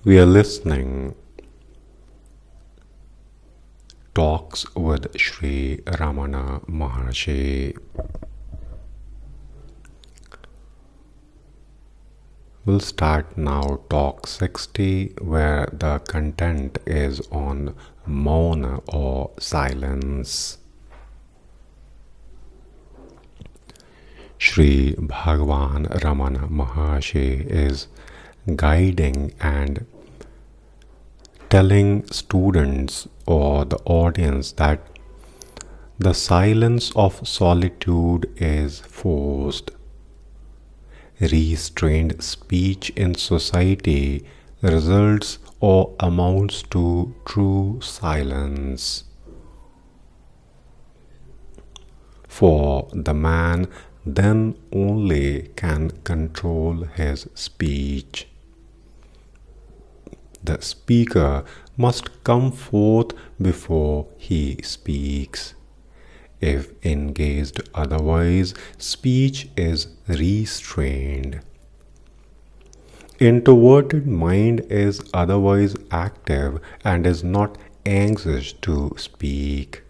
We are listening Talks with Sri Ramana Maharshi. We'll start now talk 60, where the content is on Mouna or silence. Sri Bhagavan Ramana Maharshi is guiding and telling students or the audience that the silence of solitude is forced. Restrained speech in society results or amounts to true silence. For the man then only can control his speech. The speaker must come forth before he speaks. If engaged otherwise, speech is restrained. Introverted mind is otherwise active and is not anxious to speak.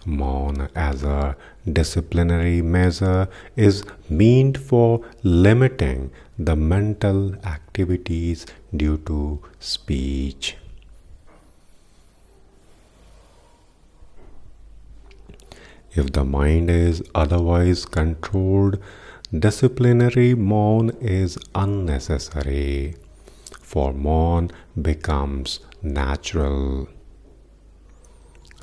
Mouna as a disciplinary measure is meant for limiting the mental activities due to speech. If the mind is otherwise controlled, disciplinary mouna is unnecessary, for mouna becomes natural.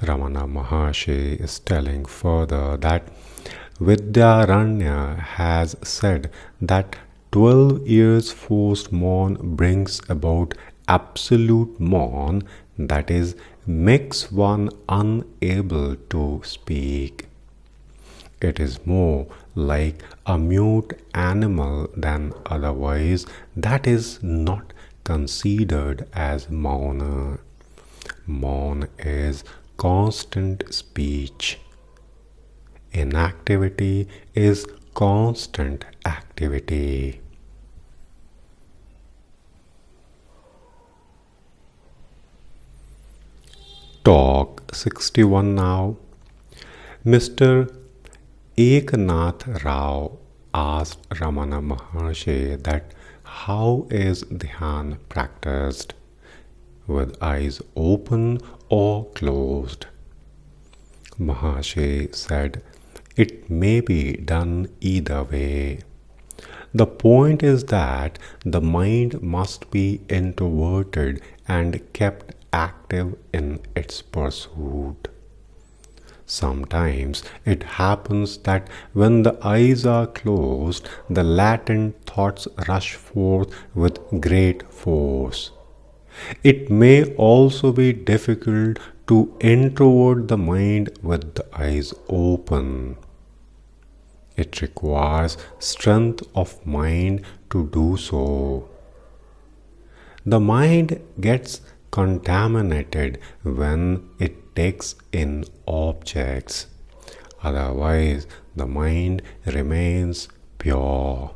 Ramana Maharshi is telling further that Vidyaranya has said that 12 years forced mourn brings about absolute mourn, that is, makes one unable to speak. It is more like a mute animal than otherwise, that is not considered as mourner. Mourn is constant speech. Inactivity is constant activity. Talk 61 now. Mr. Eknath Rao asked Ramana Maharshi that how is Dhyana practiced? With eyes open or closed? Maharshi said, it may be done either way. The point is that the mind must be introverted and kept active in its pursuit. Sometimes it happens that when the eyes are closed, the latent thoughts rush forth with great force. It may also be difficult to introvert the mind with the eyes open. It requires strength of mind to do so. The mind gets contaminated when it takes in objects. Otherwise, the mind remains pure.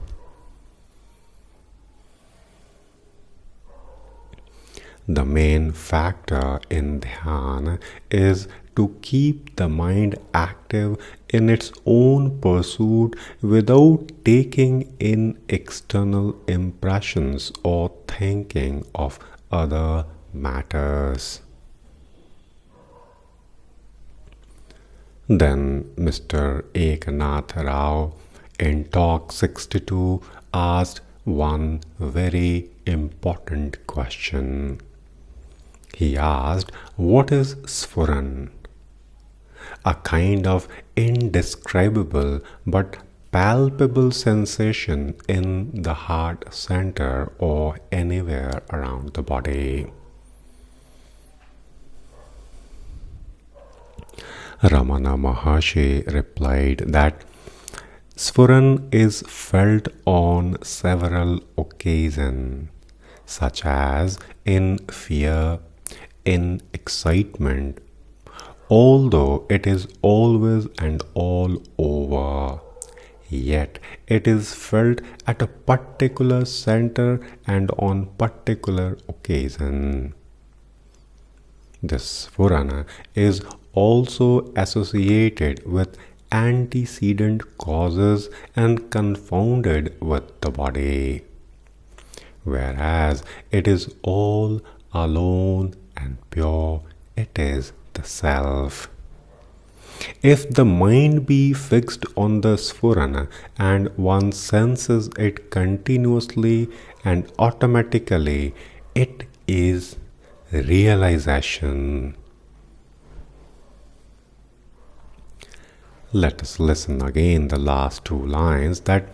The main factor in dhyana is to keep the mind active in its own pursuit without taking in external impressions or thinking of other matters. Then Mr. Eknath Rao in Talk 62 asked one very important question. He asked, what is Sphurana? A kind of indescribable but palpable sensation in the heart center or anywhere around the body. Ramana Maharshi replied that Sphurana is felt on several occasions, such as in fear, in excitement, although it is always and all over. yet it is felt at a particular center and on particular occasion. This Sphurana is also associated with antecedent causes and confounded with the body, whereas it is all alone and pure, it is the self. If the mind be fixed on the Sphurana and one senses it continuously and automatically, it is realization. Let us listen again the last two lines, that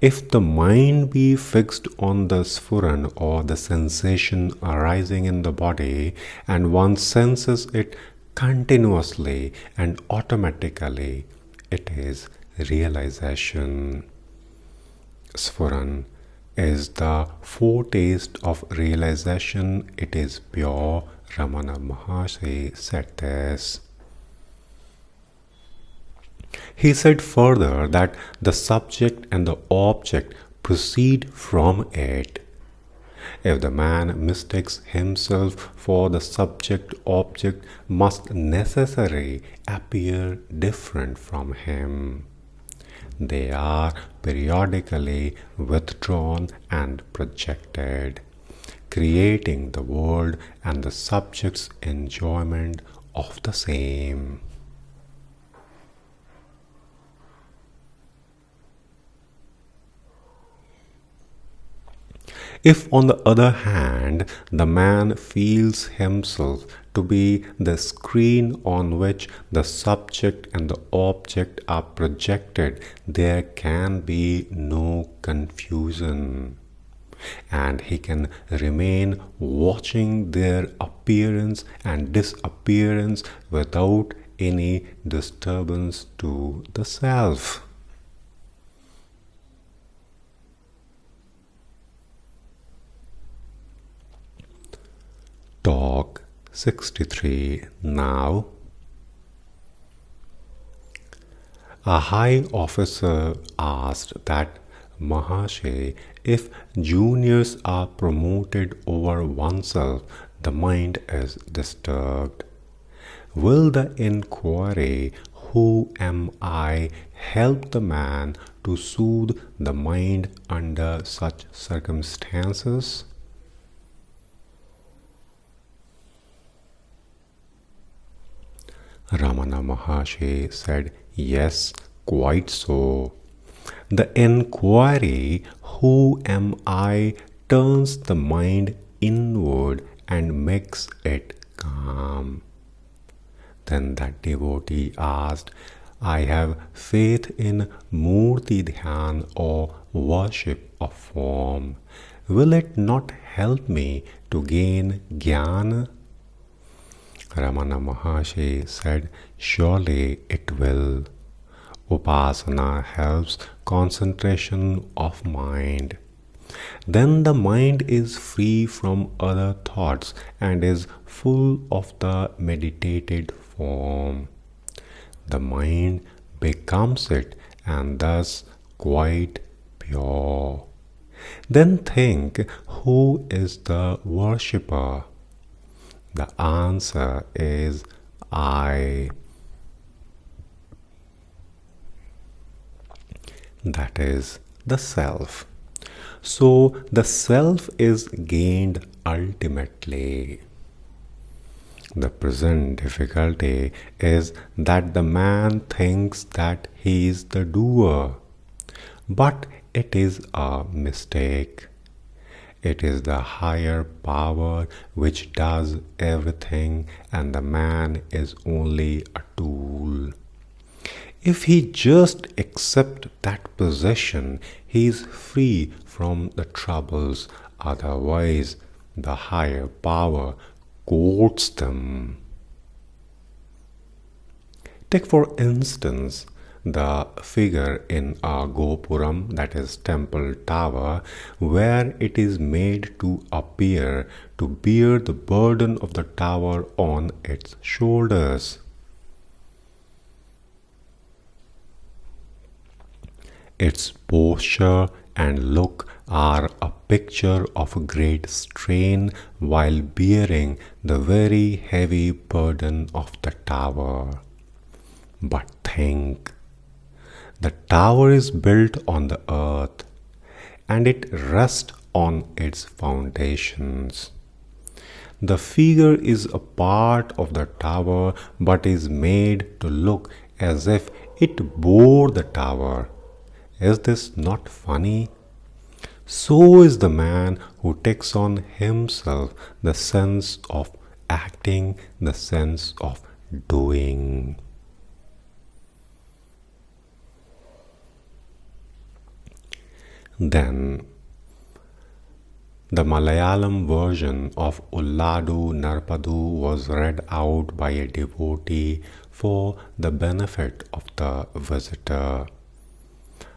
if the mind be fixed on the Sphurana or the sensation arising in the body and one senses it continuously and automatically, it is realization. Sphurana is the foretaste of realization. It is pure. Ramana Maharshi said this. He said further that the subject and the object proceed from it. If the man mistakes himself for the subject, object must necessarily appear different from him. They are periodically withdrawn and projected, creating the world and the subject's enjoyment of the same. If, on the other hand, the man feels himself to be the screen on which the subject and the object are projected, there can be no confusion, and he can remain watching their appearance and disappearance without any disturbance to the self. Talk 63. Now, a high officer asked that Maharshi, if juniors are promoted over oneself, the mind is disturbed. Will the enquiry, who am I, help the man to soothe the mind under such circumstances? Ramana Maharshi said, yes, quite so. The enquiry, who am I, turns the mind inward and makes it calm. Then that devotee asked, I have faith in Murti Dhyana or worship of form. Will it not help me to gain Jnana? Ramana Maharshi said, surely it will. Upasana helps concentration of mind. Then the mind is free from other thoughts and is full of the meditated form. The mind becomes it and thus quite pure. Then think, who is the worshipper? The answer is I. That is the self. So the self is gained ultimately. The present difficulty is that the man thinks that he is the doer, but it is a mistake. It is the higher power which does everything, and the man is only a tool. If he just accepts that possession, he is free from the troubles. Otherwise, the higher power courts them. Take for instance the figure in a Gopuram, that is temple tower, where it is made to appear to bear the burden of the tower on its shoulders. Its posture and look are a picture of great strain while bearing the very heavy burden of the tower. But think, the tower is built on the earth and it rests on its foundations. The figure is a part of the tower but is made to look as if it bore the tower. Is this not funny? So is the man who takes on himself the sense of acting, the sense of doing. Then, the Malayalam version of Ulladu Narpadu was read out by a devotee for the benefit of the visitor.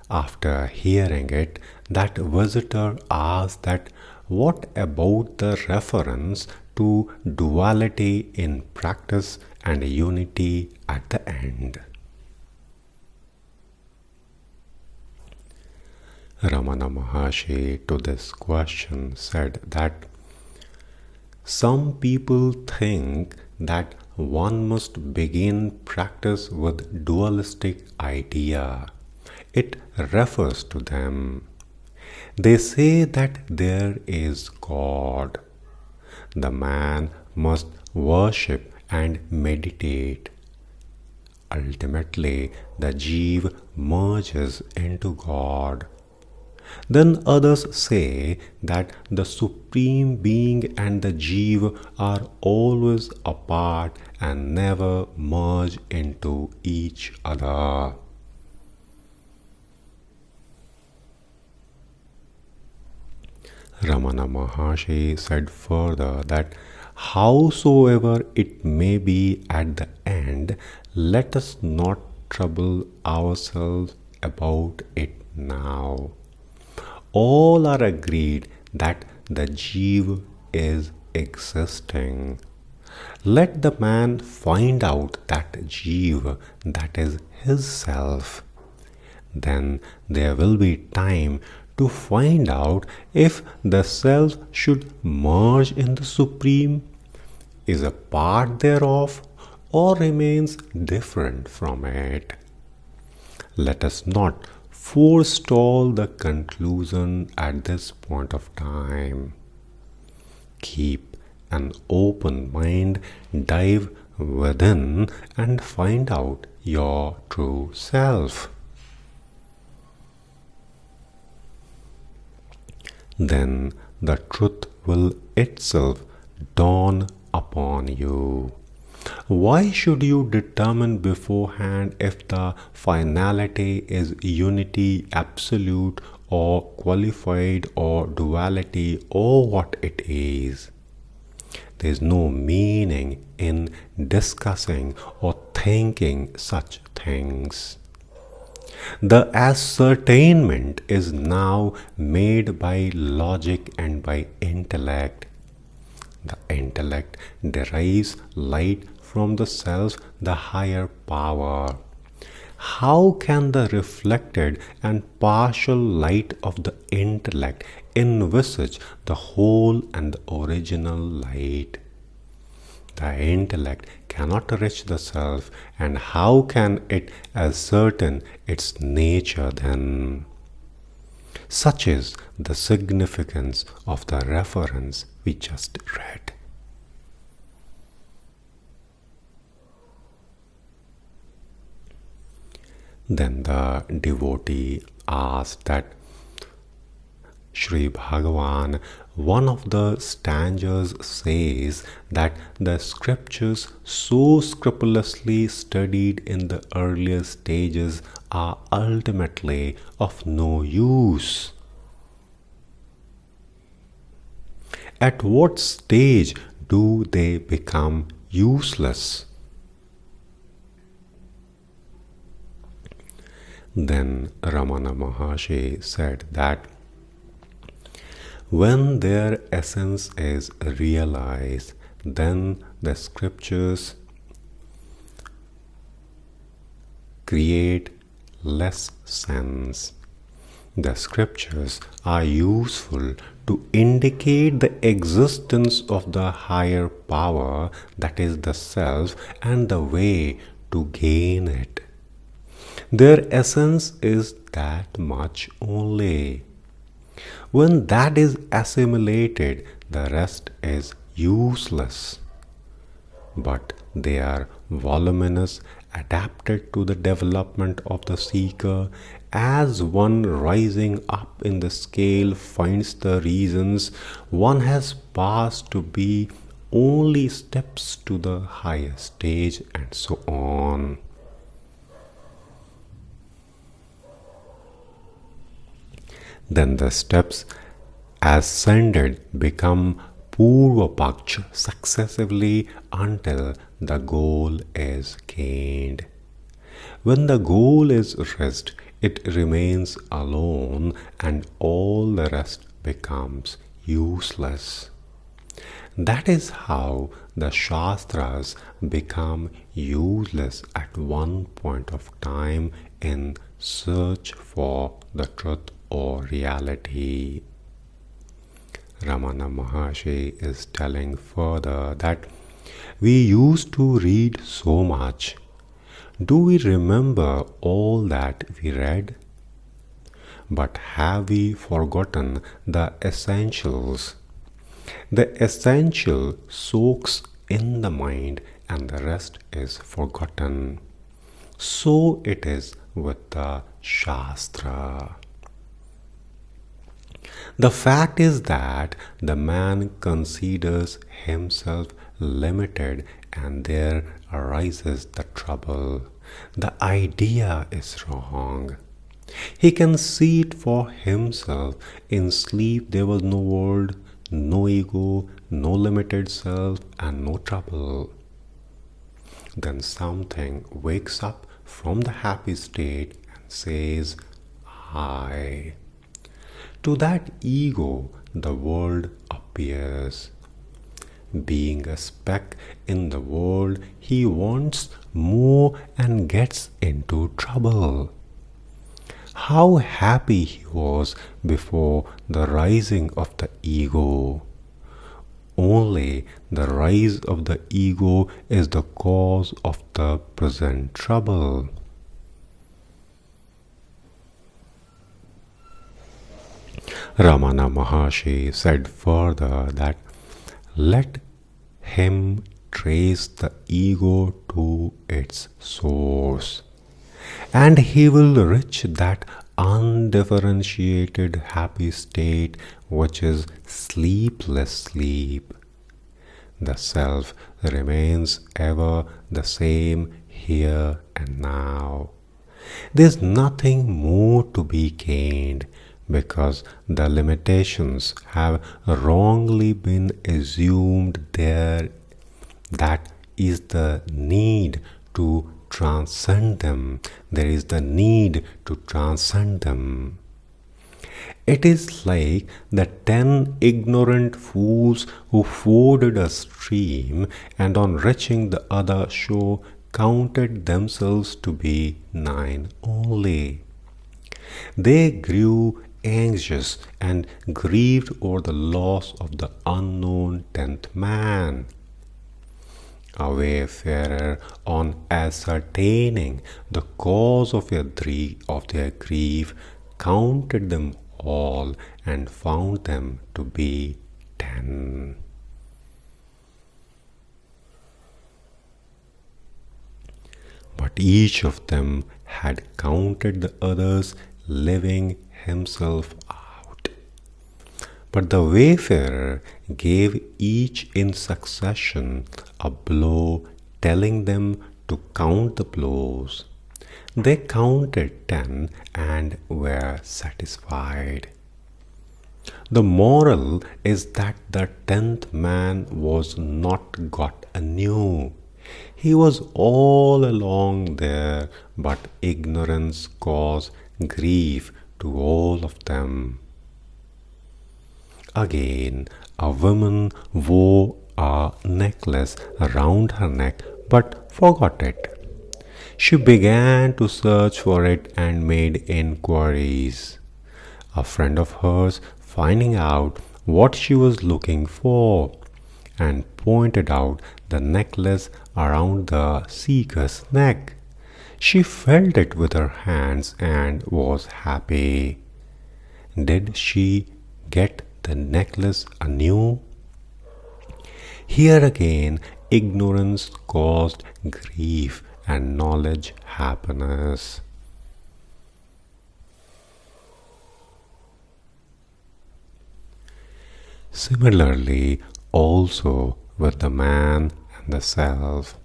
After hearing it, that visitor asked that what about the reference to duality in practice and unity at the end? Ramana Maharshi to this question said that some people think that one must begin practice with dualistic idea. It refers to them. They say that there is God. The man must worship and meditate. Ultimately, the Jeev merges into God. Then others say that the Supreme Being and the Jeev are always apart and never merge into each other. Ramana Maharshi said further that howsoever it may be at the end, let us not trouble ourselves about it now. All are agreed that the Jeev is existing. Let the man find out that Jeev, that is his self. Then there will be time to find out if the self should merge in the Supreme, is a part thereof, or remains different from it. Let us not forestall the conclusion at this point of time. Keep an open mind, dive within and find out your true self. Then the truth will itself dawn upon you. Why should you determine beforehand if the finality is unity absolute or qualified or duality or what it is? There is no meaning in discussing or thinking such things. The ascertainment is now made by logic and by intellect. The intellect derives light from the self, the higher power. How can the reflected and partial light of the intellect envisage the whole and the original light? The intellect cannot reach the self, and how can it ascertain its nature then? Such is the significance of the reference we just read. Then the devotee asked that Sri Bhagavan, one of the stanzas says that the scriptures so scrupulously studied in the earlier stages are ultimately of no use. At what stage do they become useless? Then Ramana Maharshi said that when their essence is realized, then the scriptures create less sense. The scriptures are useful to indicate the existence of the higher power, that is the self, and the way to gain it. Their essence is that much only. When that is assimilated, the rest is useless. But they are voluminous, adapted to the development of the seeker, as one rising up in the scale finds the reasons one has passed to be only steps to the higher stage, and so on. Then the steps ascended become Purvapaksh successively until the goal is gained. When the goal is reached, it remains alone and all the rest becomes useless. That is how the Shastras become useless at one point of time in search for the truth or reality. Ramana Maharshi is telling further that we used to read so much. Do we remember all that we read? But have we forgotten the essentials? The essential soaks in the mind and the rest is forgotten. So it is with the Shastra. The fact is that the man considers himself limited, and there arises the trouble. The idea is wrong. He can see it for himself. In sleep there was no world, no ego, no limited self, and no trouble. Then something wakes up from the happy state and says, I. To that ego, the world appears. Being a speck in the world, he wants more and gets into trouble. How happy he was before the rising of the ego. Only the rise of the ego is the cause of the present trouble. Ramana Maharshi said further that let him trace the ego to its source, and he will reach that undifferentiated happy state which is sleepless sleep. The self remains ever the same here and now. There is nothing more to be gained, because the limitations have wrongly been assumed there. That is the need to transcend them. There is the need to transcend them. It is like the 10 ignorant fools who forded a stream and on reaching the other shore counted themselves to be 9 only. They grew anxious and grieved over the loss of the unknown 10th man. A wayfarer, on ascertaining the cause of their grief, counted them all and found them to be 10. But each of them had counted the others, leaving himself out. But the wayfarer gave each in succession a blow, telling them to count the blows. They counted 10 and were satisfied. The moral is that the 10th man was not got anew. He was all along there, but ignorance caused grief to all of them. Again, a woman wore a necklace around her neck but forgot it. She began to search for it and made inquiries. A friend of hers, finding out what she was looking for, and pointed out the necklace around the seeker's neck. She felt it with her hands and was happy. Did she get the necklace anew? Here again, ignorance caused grief and knowledge happiness. Similarly, also with the man and the self.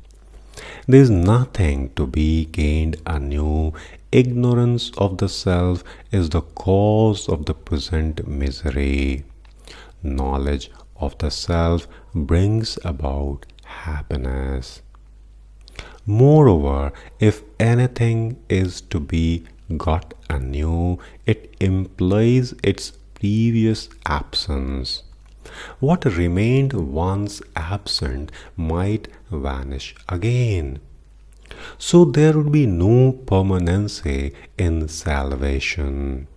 There is nothing to be gained anew. Ignorance of the self is the cause of the present misery. Knowledge of the self brings about happiness. Moreover, if anything is to be got anew, it implies its previous absence. What remained once absent might vanish again. So there would be no permanency in salvation.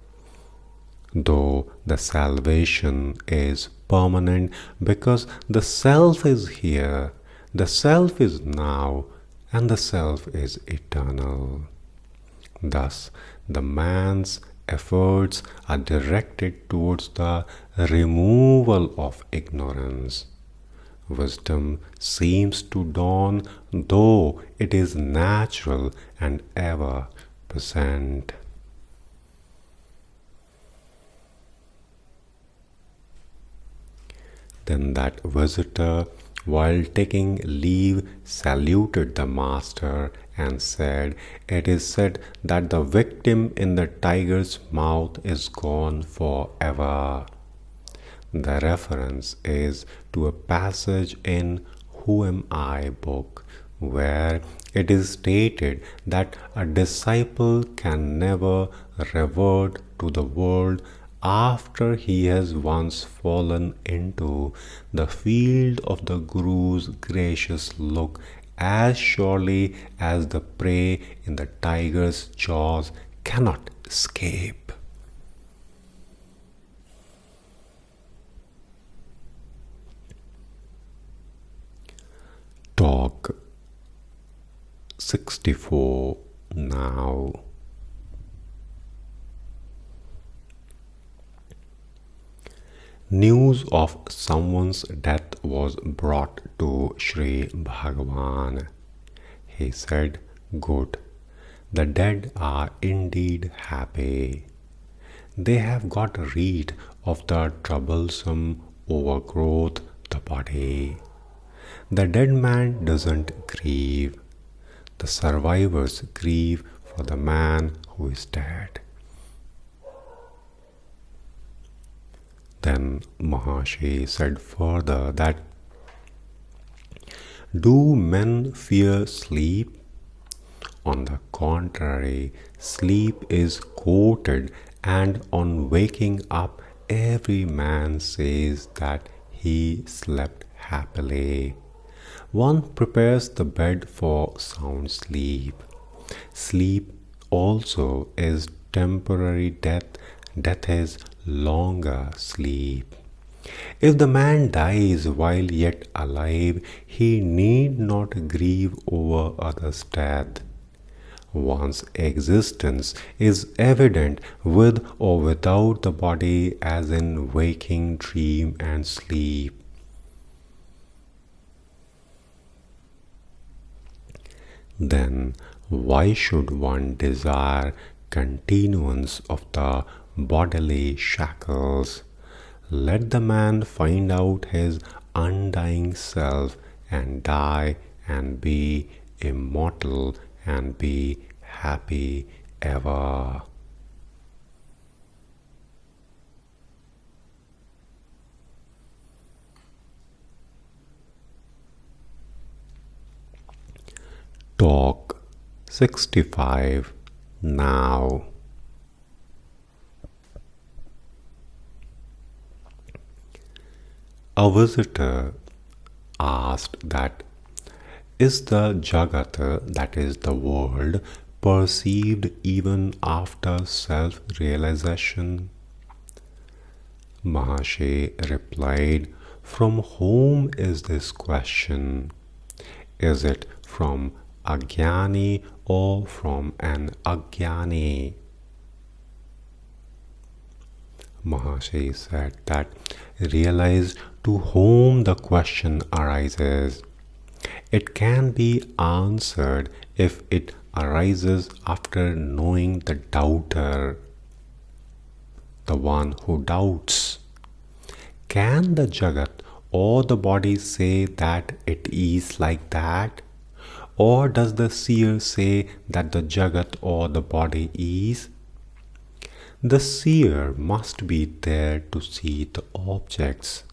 Though the salvation is permanent because the self is here, the self is now, and the self is eternal. Thus, the man's efforts are directed towards the removal of ignorance. Wisdom seems to dawn, though it is natural and ever present. Then that visitor, while taking leave, saluted the master and said, "It is said that the victim in the tiger's mouth is gone forever." The reference is to a passage in Who Am I book, where it is stated that a disciple can never revert to the world after he has once fallen into the field of the Guru's gracious look, as surely as the prey in the tiger's jaws cannot escape. Talk 64 now. News of someone's death was brought to Sri Bhagavan. He said, "Good, the dead are indeed happy. They have got rid of the troublesome overgrowth, the body. The dead man doesn't grieve. The survivors grieve for the man who is dead." Then Maharshi said further that, "Do men fear sleep? On the contrary, sleep is courted, and on waking up, every man says that he slept happily. One prepares the bed for sound sleep. Sleep also is temporary death. Death is longer sleep. If the man dies while yet alive, he need not grieve over others' death. One's existence is evident with or without the body, as in waking, dream, and sleep. Then why should one desire continuance of the bodily shackles? Let the man find out his undying self and die and be immortal and be happy ever." Talk 65 now. A visitor asked that, "Is the jagat, that is the world, perceived even after self-realization?" Maharshi replied, "From whom is this question? Is it from Agyani or from an Agyani?" Maharshi said that realize to whom the question arises. It can be answered if it arises after knowing the doubter, the one who doubts. Can the jagat or the body say that it is like that? Or does the seer say that the jagat or the body is? The seer must be there to see the objects.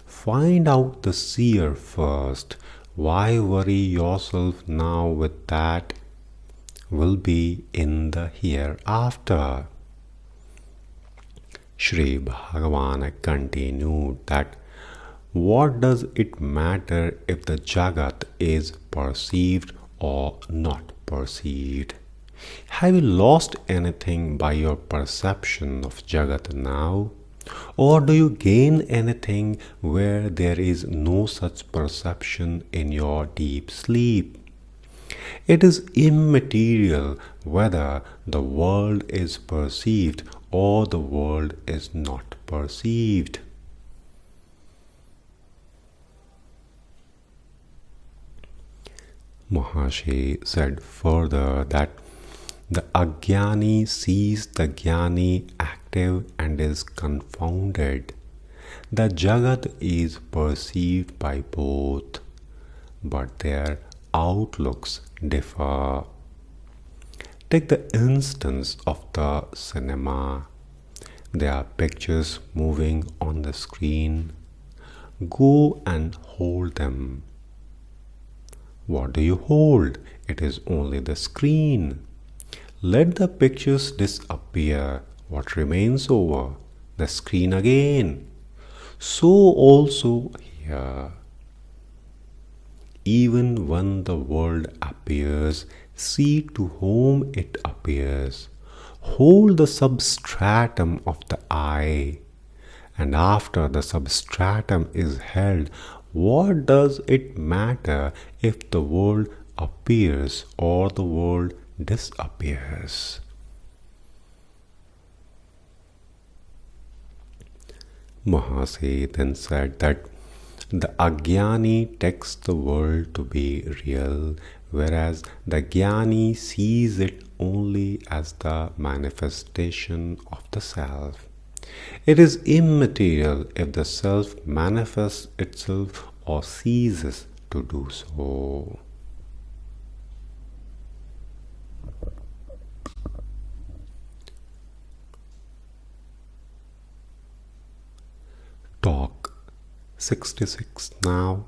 Find out the seer first. Why worry yourself now with that? Will be in the hereafter. Sri Bhagavan continued that what does it matter if the jagat is perceived or not perceived? Have you lost anything by your perception of jagat now? Or do you gain anything where there is no such perception in your deep sleep? It is immaterial whether the world is perceived or the world is not perceived. Maharshi said further that the Agyani sees the Jnani active and is confounded. The Jagat is perceived by both, but their outlooks differ. Take the instance of the cinema. There are pictures moving on the screen. Go and hold them. What do you hold? It is only the screen. Let the pictures disappear. What remains over? The screen again. So also here. Even when the world appears, see to whom it appears. Hold the substratum of the I. And after the substratum is held, what does it matter if the world appears or the world disappears? Maharshi then said that the Agyani takes the world to be real, whereas the Jnani sees it only as the manifestation of the self. It is immaterial if the self manifests itself or ceases to do so. Talk 66 now.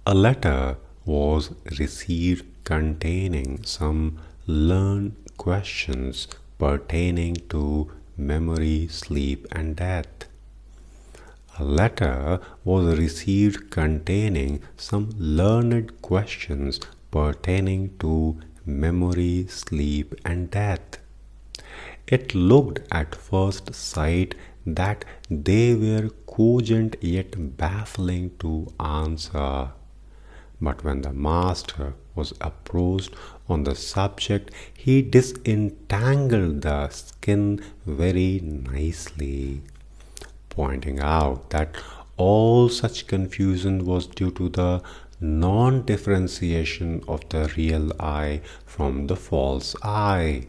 A letter was received containing some learned questions pertaining to memory, sleep, and death. A letter was received containing some learned questions pertaining to memory, sleep, and death. It looked at first sight that they were cogent yet baffling to answer. But when the master was approached on the subject, he disentangled the skin very nicely, pointing out that all such confusion was due to the non-differentiation of the real I from the false I.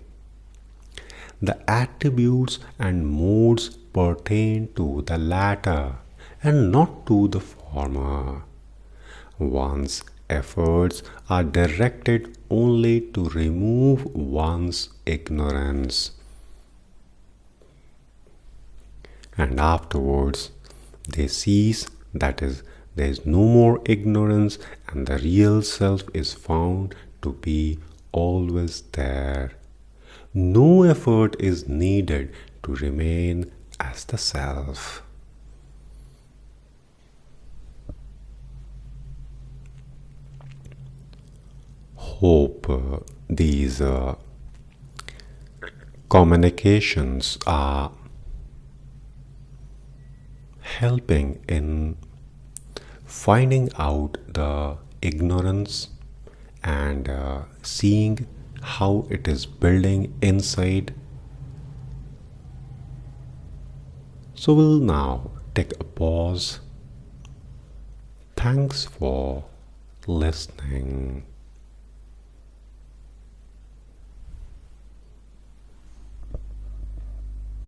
The attributes and modes pertain to the latter and not to the former. One's efforts are directed only to remove one's ignorance. And afterwards, they cease, that is, there is no more ignorance, and the real self is found to be always there. No effort is needed to remain as the self. Hope these communications are helping in finding out the ignorance and seeing how it is building inside. So we'll now take a pause. Thanks for listening.